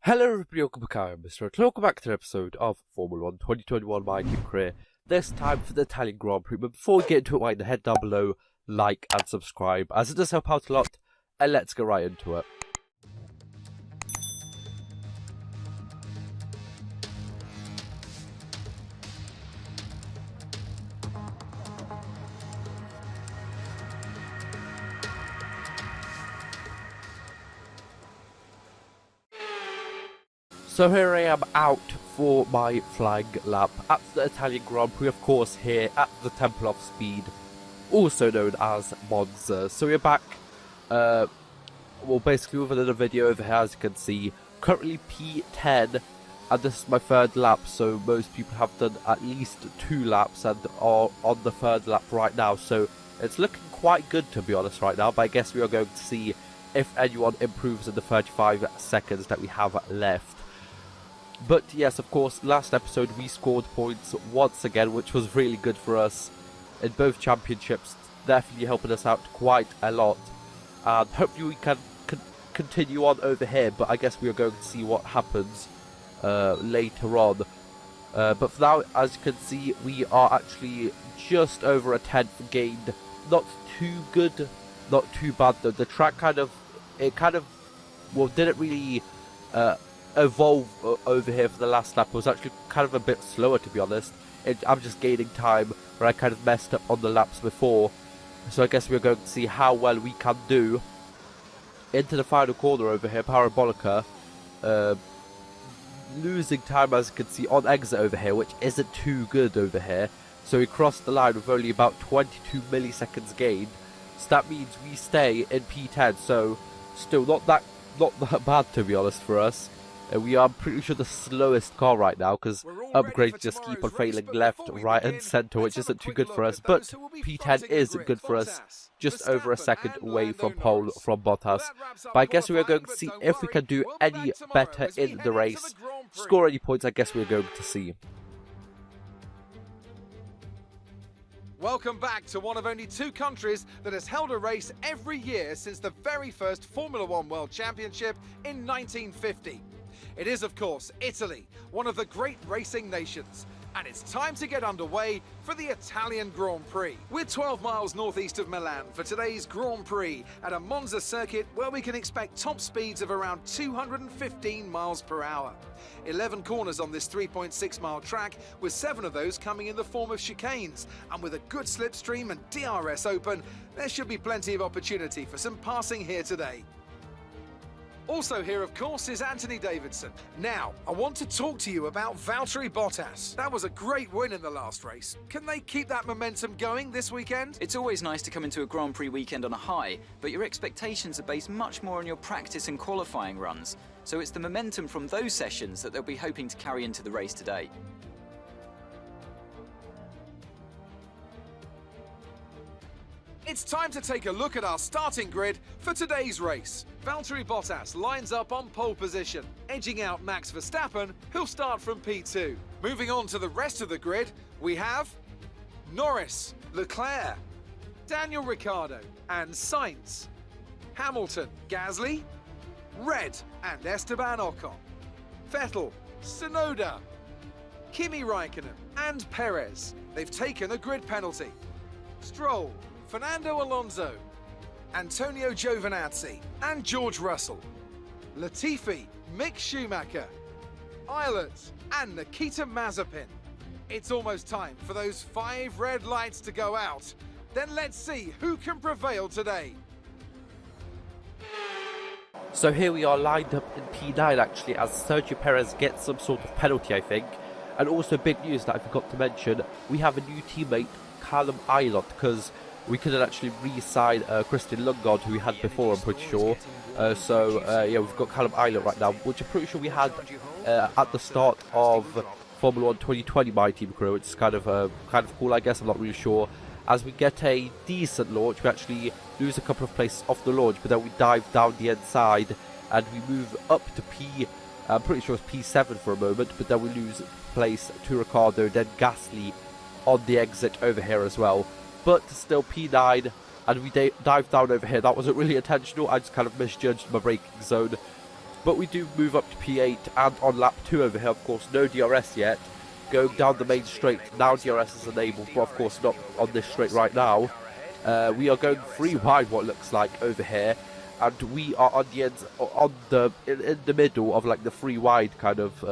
Hello everybody, welcome back. I'm MrRedClaw. Welcome back to an episode of Formula 1 2021 My Team Career. This time for the Italian Grand Prix. But before we get into it, right, head down below, like and subscribe, as it does help out a lot. And let's go right into it. So here I am out for my flying lap at the Italian Grand Prix, of course, here at the Temple of Speed, also known as Monza. So we're back, well, basically with another video over here, as you can see, currently P10, and this is my third lap, so most people have done at least 2 laps and are on the third lap right now, so it's looking quite good, to be honest, right now, but I guess we are going to see if anyone improves in the 35 seconds that we have left. But yes, of course, last episode we scored points once again, which was really good for us in both championships, definitely helping us out quite a lot. And hopefully we can continue on over here, but I guess we are going to see what happens later on. But for now, as you can see, we are actually just over a 10th gained. Not too good, not too bad though. The track didn't really evolve over here for the last lap. It was actually kind of a bit slower, to be honest. I'm just gaining time where I kind of messed up on the laps before, so I guess we're going to see how well we can do into the final corner over here. Parabolica, losing time, as you can see, on exit over here, which isn't too good over here. So we crossed the line with only about 22 milliseconds gained, so that means we stay in P10, so still not that bad, to be honest, for us. We are pretty sure the slowest car right now, because upgrades just keep on failing left, right and centre, which isn't too good for us. But P10 is good for us, just over a second away from pole from Bottas. But I guess we are going to see if we can do any better in the race, score any points. I guess we're going to see. Welcome back to one of only 2 countries that has held a race every year since the very first Formula 1 World Championship in 1950. It is, of course, Italy, one of the great racing nations. And it's time to get underway for the Italian Grand Prix. We're 12 miles northeast of Milan for today's Grand Prix at a Monza circuit where we can expect top speeds of around 215 miles per hour. 11 corners on this 3.6 mile track, with 7 of those coming in the form of chicanes. And with a good slipstream and DRS open, there should be plenty of opportunity for some passing here today. Also here, of course, is Anthony Davidson. Now, I want to talk to you about Valtteri Bottas. That was a great win in the last race. Can they keep that momentum going this weekend? It's always nice to come into a Grand Prix weekend on a high, but your expectations are based much more on your practice and qualifying runs. So it's the momentum from those sessions that they'll be hoping to carry into the race today. It's time to take a look at our starting grid for today's race. Valtteri Bottas lines up on pole position, edging out Max Verstappen, who'll start from P2. Moving on to the rest of the grid, we have Norris, Leclerc, Daniel Ricciardo and Sainz, Hamilton, Gasly, Red and Esteban Ocon, Vettel, Tsunoda, Kimi Raikkonen and Perez. They've taken a grid penalty. Stroll, Fernando Alonso, Antonio Giovinazzi and George Russell, Latifi, Mick Schumacher, Eilert and Nikita Mazepin. It's almost time for those 5 red lights to go out. Then let's see who can prevail today. So here we are lined up in P9 actually, as Sergio Perez gets some sort of penalty, I think. And also big news that I forgot to mention, we have a new teammate, Callum Eilert, because we couldn't actually re-sign Christian Lundgaard, who we had before, I'm pretty sure. Yeah, we've got Callum Eilert right now, which I'm pretty sure we had at the start of Formula 1 2020 My Team Career, which is kind of cool, I guess. I'm not really sure. As we get a decent launch, we actually lose a couple of places off the launch, but then we dive down the inside and we move up to I'm pretty sure it's P7 for a moment, but then we lose place to Ricciardo, then Gasly on the exit over here as well. But still P9, and we dive down over here. That wasn't really intentional, I just kind of misjudged my braking zone. But we do move up to P8, and on lap 2 over here, of course, no DRS yet. Going down the main straight, now DRS is enabled, but of course not on this straight right now. We are going 3 wide, what looks like, over here. And we are on the ends, in the middle of like the 3 wide kind of,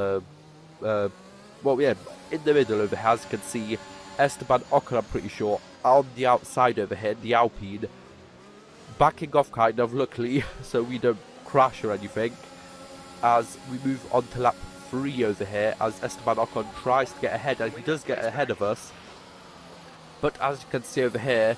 well, yeah, in the middle over here, as you can see. Esteban Ocon, I'm pretty sure, on the outside over here, the Alpine. Backing off kind of, luckily, so we don't crash or anything. As we move on to lap 3 over here, as Esteban Ocon tries to get ahead, and he does get ahead of us. But as you can see over here,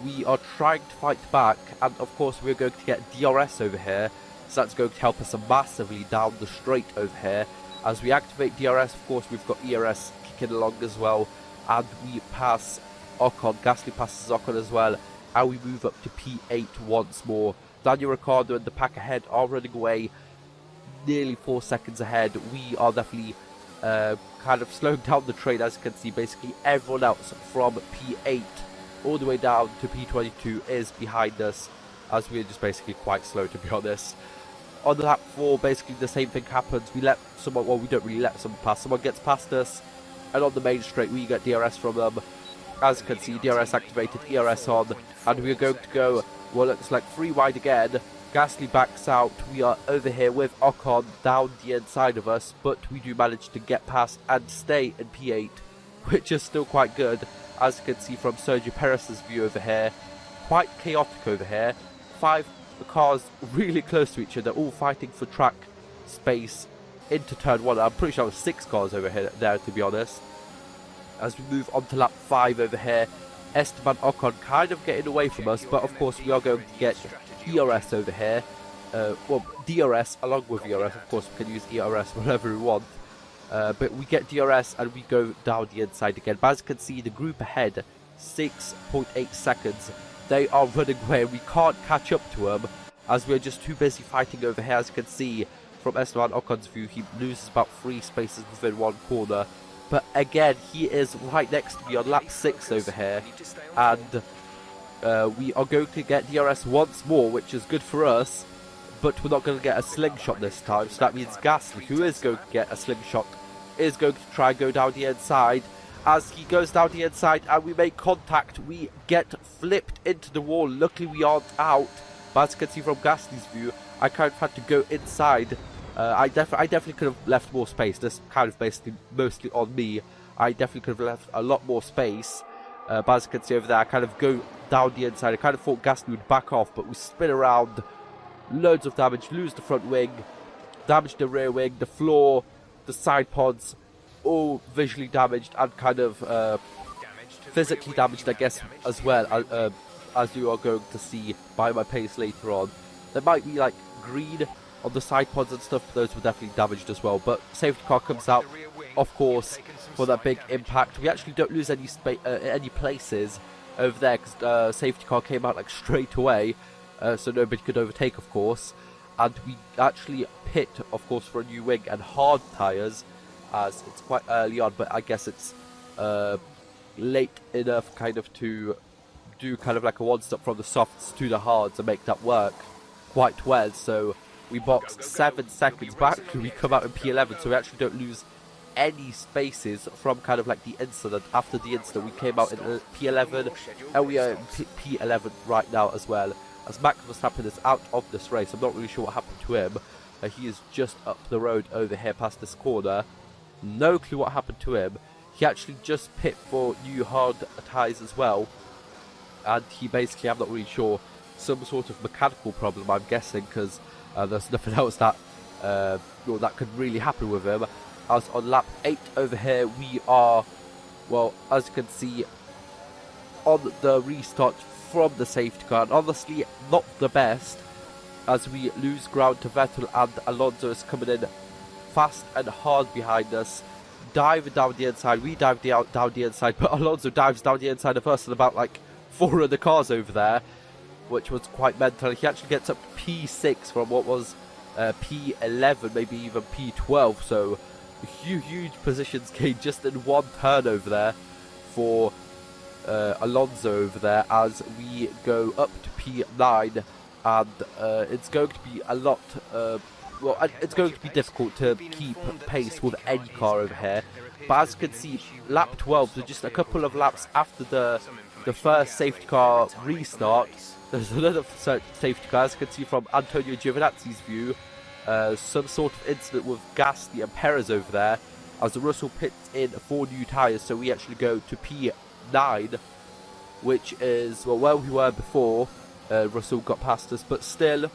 we are trying to fight back, and of course we're going to get DRS over here, so that's going to help us massively down the straight over here. As we activate DRS, of course we've got ERS kicking along as well, and we pass Ocon. Gasly passes Ocon as well, and we move up to P8 once more. Daniel Ricciardo and the pack ahead are running away, nearly 4 seconds ahead. We are definitely kind of slowing down the train, as you can see. Basically everyone else from P8 all the way down to P22 is behind us, as we're just basically quite slow, to be honest. On lap 4, basically the same thing happens. We let someone, well, we don't really let someone pass. Someone gets past us, and on the main straight we get DRS from them. As you can see, DRS activated, ERS on, and we're going to go, well, looks like 3 wide again. Gasly backs out. We are over here with Ocon down the inside of us, but we do manage to get past and stay in P8, which is still quite good. As you can see from Sergio Perez's view over here, quite chaotic over here. 5 cars really close to each other, all fighting for track space into turn 1. I'm pretty sure it was 6 cars over here there, to be honest. As we move on to lap 5 over here, Esteban Ocon kind of getting away from us, but of course we are going to get ERS over here. Well, DRS along with ERS, of course we can use ERS whenever we want. But we get DRS and we go down the inside again. But as you can see, the group ahead, 6.8 seconds. They are running away and we can't catch up to them, as we're just too busy fighting over here. As you can see from Esteban Ocon's view, he loses about 3 spaces within 1 corner. But again, he is right next to me on lap 6 over here. And we are going to get DRS once more, which is good for us. But we're not going to get a slingshot this time. So that means Gasly, who is going to get a slingshot, is going to try and go down the inside. As he goes down the inside and we make contact, we get flipped into the wall. Luckily we aren't out. But as you can see from Gasly's view, I kind of had to go inside. I definitely could have left more space. This kind of basically mostly on me. I definitely could have left a lot more space. But as you can see over there, I kind of go down the inside. I kind of thought Gasly would back off, but we spin around. Loads of damage, lose the front wing, damage the rear wing, the floor, the side pods, all visually damaged and kind of physically damaged, I guess, as well, as you are going to see by my pace later on. There might be like green on the side pods and stuff, but those were definitely damaged as well. But safety car comes out, of course, for that big impact. We actually don't lose any places over there, because safety car came out like straight away. So nobody could overtake, of course. And we actually pit, of course, for a new wing and hard tyres, as it's quite early on, but I guess it's late enough kind of to do kind of like a one-stop from the softs to the hards and make that work quite well. So we box 7 seconds back, we come out in P11, so we actually don't lose any spaces from kind of like the incident. After the incident, we came out in P11, and we are in P11 right now as well. As Max Verstappen is out of this race, I'm not really sure what happened to him. He is just up the road over here past this corner. No clue what happened to him. He actually just pit for new hard tyres as well. And he basically, I'm not really sure, some sort of mechanical problem, I'm guessing, because there's nothing else that that could really happen with him. As on lap 8 over here, we are, well, as you can see, on the restart from the safety car, and honestly not the best, as we lose ground to Vettel, and Alonso is coming in fast and hard behind us, diving down the inside. We dive down the inside, but Alonso dives down the inside of us and about like 4 of the cars over there, which was quite mental. He actually gets up to P6 from what was P11, maybe even P12, so huge positions gained just in 1 turn over there for Alonso over there, as we go up to P9, and it's going to be a lot well, it's going to be difficult to keep pace with any car over here. But as you can see, lap 12, so just a couple of laps after the first safety car restart, there's another safety car, as you can see from Antonio Giovinazzi's view. Some sort of incident with Gasly and Perez over there, as Russell pits in 4 new tyres, so we actually go to P9, which is, well, where we were before. Russell got past us, but still,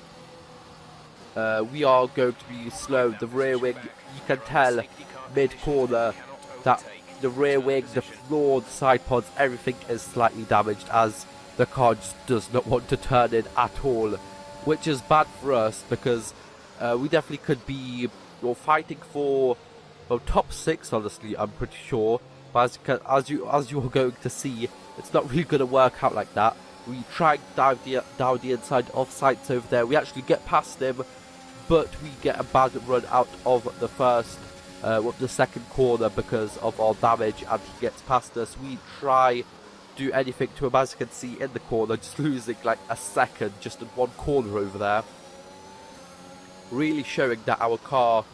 we are going to be slow. The rear wing, you can tell mid-corner that the rear wing, the floor, the side pods, everything is slightly damaged, as the car just does not want to turn in at all, which is bad for us, because we definitely could be, well, fighting for, well, top 6, honestly, I'm pretty sure. But as you are going to see, it's not really going to work out like that. We try and down the inside of sights over there. We actually get past him, but we get a bad run out of the first, the second corner because of our damage, and he gets past us. We try do anything to him, as you can see in the corner, just losing like a second just in one corner over there. Really showing that our car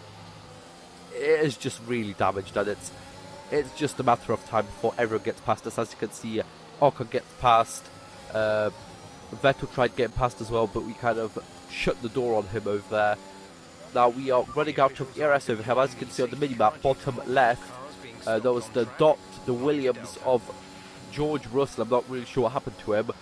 is just really damaged, and it's just a matter of time before everyone gets past us. As you can see, Ocon gets past, Vettel tried getting past as well, but we kind of shut the door on him over there. Now we are running out of ERS over here. As you can see on the minimap, bottom left, there was the dot, the Williams of George Russell. I'm not really sure what happened to him,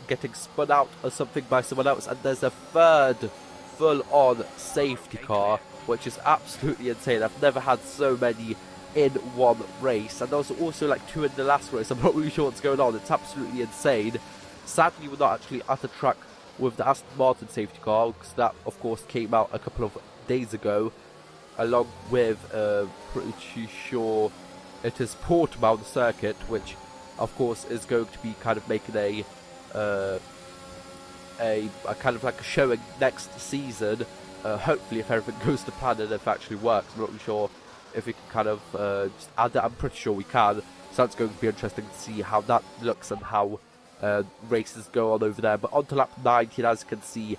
getting spun out or something by someone else, and there's a third full-on safety car, which is absolutely insane. I've never had so many in one race, and there was also like 2 in the last race. I'm not really sure what's going on. It's absolutely insane. Sadly, we're not actually at the track with the Aston Martin safety car, because that of course came out a couple of days ago, along with pretty sure it is Portimao, the circuit, which of course is going to be kind of making a kind of like a showing next season. Hopefully, if everything goes to plan and if it actually works. I'm not really sure if we can kind of just add that. I'm pretty sure we can. So that's going to be interesting to see how that looks and how races go on over there. But on to lap 19, as you can see,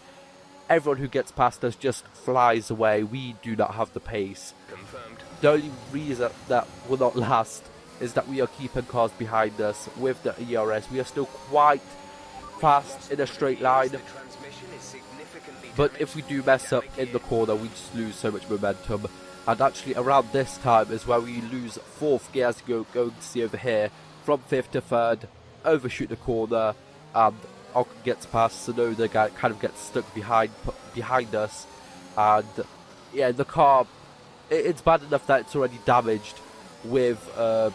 everyone who gets past us just flies away. We do not have the pace. Confirmed. The only reason that will not last is that we are keeping cars behind us with the ERS. We are still quite fast in a straight line, but if we do mess up in the corner, we just lose so much momentum. And actually around this time is where we lose 4th gear, as you're going to see over here, from 5th to 3rd, overshoot the corner, and Ocon gets past, Tsunoda kind of gets stuck behind us, and yeah, the car, it's bad enough that it's already damaged with the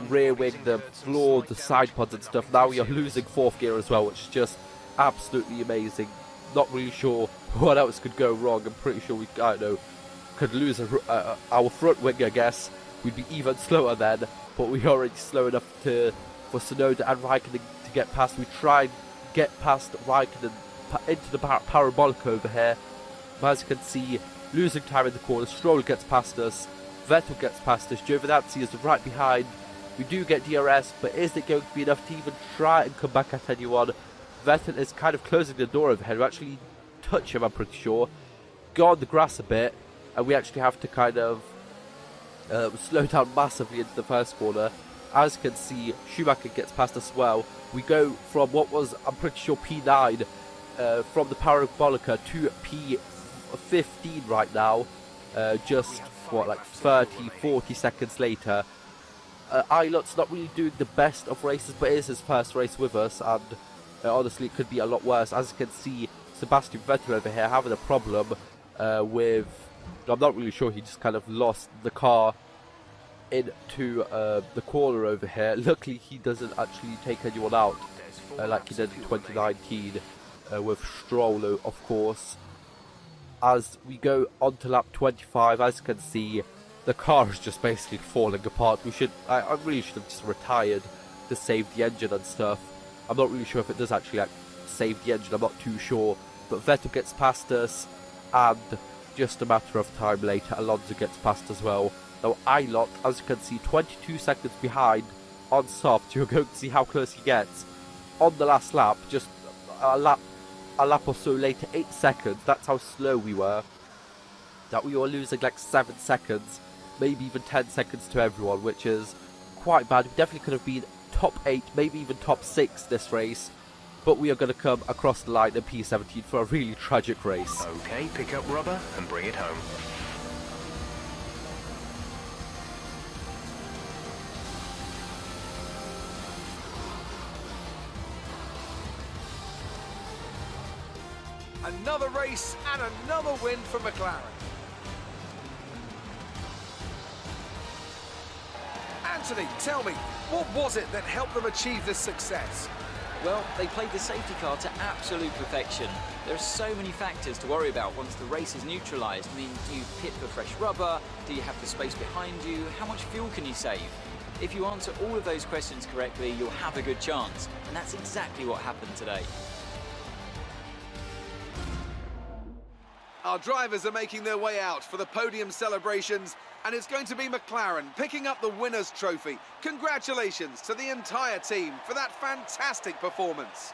rear wing, the floor, the side pods and stuff. Now we are losing 4th gear as well, which is just absolutely amazing. Not really sure what else could go wrong. I'm pretty sure we, I don't know, could lose our front wing, I guess. We'd be even slower then, but we are already slow enough for Tsunoda and Raikkonen to get past. We try and get past Raikkonen into the parabolic over here, but as you can see, losing time in the corner. Stroll gets past us, Vettel gets past us, Giovinazzi is right behind. We do get DRS, but is it going to be enough to even try and come back at anyone? Vettel is kind of closing the door over here. We actually touch him, I'm pretty sure. Go on the grass a bit, and we actually have to kind of slow down massively into the first corner. As you can see, Schumacher gets past us as well. We go from what was, I'm pretty sure, P9, from the Parabolica to P15 right now. Just, what, like 30, 40 seconds later. Ilot's not really doing the best of races, but it is his first race with us, and honestly, it could be a lot worse. As you can see, Sebastian Vettel over here having a problem with, I'm not really sure, he just kind of lost the car into the corner over here. Luckily, he doesn't actually take anyone out like he did in 2019 with Stroll, of course. As we go on to lap 25, as you can see, the car is just basically falling apart. I really should have just retired to save the engine and stuff. I'm not really sure if it does actually like save the engine, I'm not too sure. But Vettel gets past us, and just a matter of time later, Alonso gets past as well. Now Ilot, as you can see, 22 seconds behind on soft. You're going to see how close he gets on the last lap, just a lap or so later, 8 seconds. That's how slow we were. that we were losing like 7 seconds, maybe even 10 seconds to everyone, which is quite bad. We definitely could have been top 8, maybe even top 6 this race, but we are going to come across the line in P17 for a really tragic race. Okay, pick up rubber and bring it home. Another race and another win for McLaren. Anthony, tell me, what was it that helped them achieve this success? Well, they played the safety car to absolute perfection. There are so many factors to worry about once the race is neutralised. I mean, do you pit for fresh rubber? Do you have the space behind you? How much fuel can you save? If you answer all of those questions correctly, you'll have a good chance. And that's exactly what happened today. Our drivers are making their way out for the podium celebrations, and it's going to be McLaren picking up the winner's trophy. Congratulations to the entire team for that fantastic performance.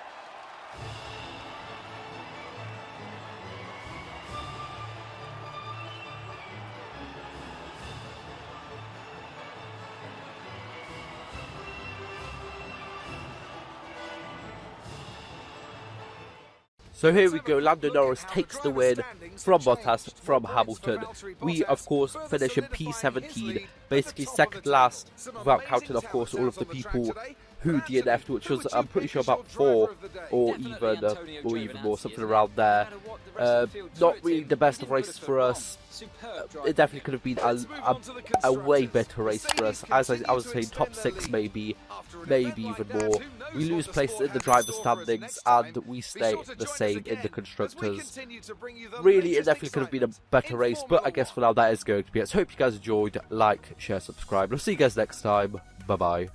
So here we go, Lando Norris takes the win from Bottas, from Hamilton. We, of course, finish in P17, basically second last, without counting, of course, all of the people who DNF'd, which was, I'm pretty sure, about 4 or even more, something around there. Not really the best of races for us. It definitely could have been a way better race for us. As I was saying, top 6 maybe even more. We lose places in the driver's standings and we stay the same in the constructors. Really, it definitely could have been a better race, but I guess for now that is going to be it. So hope you guys enjoyed. Like, share, subscribe. I'll see you guys next time. Bye bye.